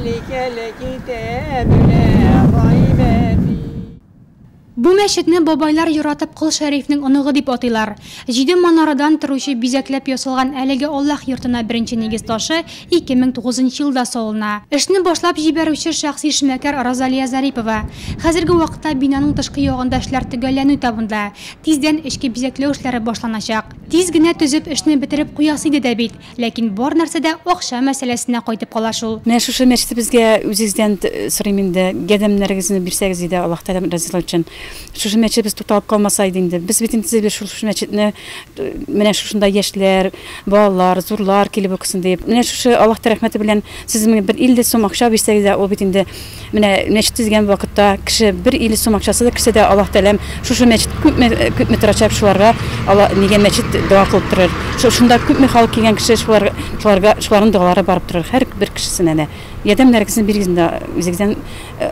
ذلك الكتاب لا ريب فيه. Bu мәчетне бабайлар юратып Кол Шәрифнең оныгы дип атыйлар. 7 манарадан торучы бизәкләп ясалган әлеге Аллаһ йортына беренче нигез ташы 2009 елда салына. Эшне башлап җибәрүче шәхси эшмәкәр Розалия Зарипова. Хәзерге вакытта бинаның тышкы ягында эшләр төгәлләнү этабында. Тиздән эшкә бизәкләү эшләре башланачак. Тиз генә төзеп эшне бетереп куясы иде дә бит, ләкин бар нәрсәдә акча мәсьәләсенә кайтып кала шул. Менә шушы мәчетне безгә үзегездән сорыйм инде, ярдәмнәрегезне бирсәгез иде, Аллаһ Тәгалә разыйлык өчен. Шушы мәчет без тукталып калмасайды инде. Без бит инде шушы мәчетне менә шушында яшьләр, балалар, зурлар килеп укысын дип. Менә шушы Аллаһ рәхмәте белән сез миңа 150 сум акча бирсәгез дә, ул бит инде менә мәчет төзегән вакытта кеше 150 сум акчасы да кирсә дә Аллаһ Тәгалә шушы мәчет күпме тырачап шуларга нигә мәчет дуа кылып торыр. Шунда күпме халык килгән кеше шуларның дуалары барып торыр. Һәр бер кешесенә ярдәмнәрегезне бирегез инде, үзегездән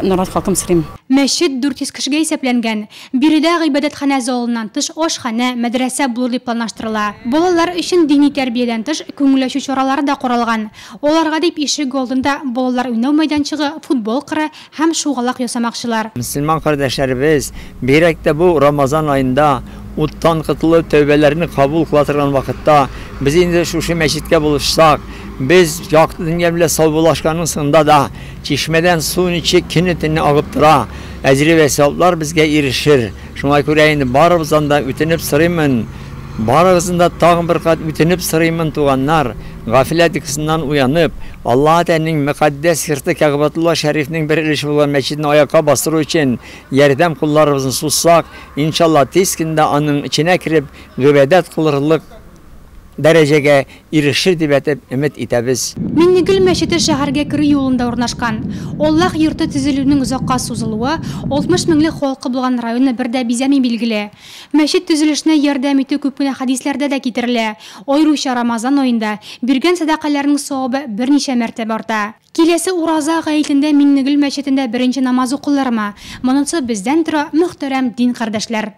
нарат халкым сорыйм. Мәчет 400 кешегә исәпләнгән. Биредә гыйбадәтханә залыннан тыш ашханә, мәдрәсә булыр дип планлаштырыла. Балалар өчен дини тәрбиядән тыш күңелләшү чаралары да каралган. Аларга дип ишек алдында балалар уйнау мәйданчыгы, футбол кыры һәм шугалак ясамакчылар. Müslüman kardeşlerimiz, birlikte bu Ramazan ayında uttan kıtılıp tövbelerini kabul kılatırgan vakitte biz indi şu meşitke buluşsak, biz yaktı dünyamla savbulaşkanın sında da çeşmeden suyun içi kinetini ağıptıra, ecri ve sevaplar bizge erişir. Şuna göre indi barımızdan da ütenip sırayımın, barımızdan da tağın bir kat ütenip sırayımın tuğanlar, gafileti kısından uyanıp, Allah Teala'nın mukaddes hırtı Kâbatullah Şerif'nin bir ilişki olan meçhidini ayakta bastırı için yerdem kullarımızın sussak, inşallah tezkinde anın içine kirip gıbedet kılırlık derecege erişir diye ümit itəbiz. Миннегөл мәчете шәһәргә керү юлында урнашкан. Аллаһ йорты төзелүнең озакка сузылуы 60 меңлек халкы булган районны бердә бизәми билгеле. Мәчет төзелешенә ярдәм итү күп кенә хәдисләрдә дә китерелә. Аеруча Рамазан аенда биргән садакаларның савабы берничә мәртәбә арта. Киләсе ураза гаетендә Миннегөл мәчетендә беренче намаз укылырмы? Монысы бездән тора, мөхтәрәм дин кардәшләр.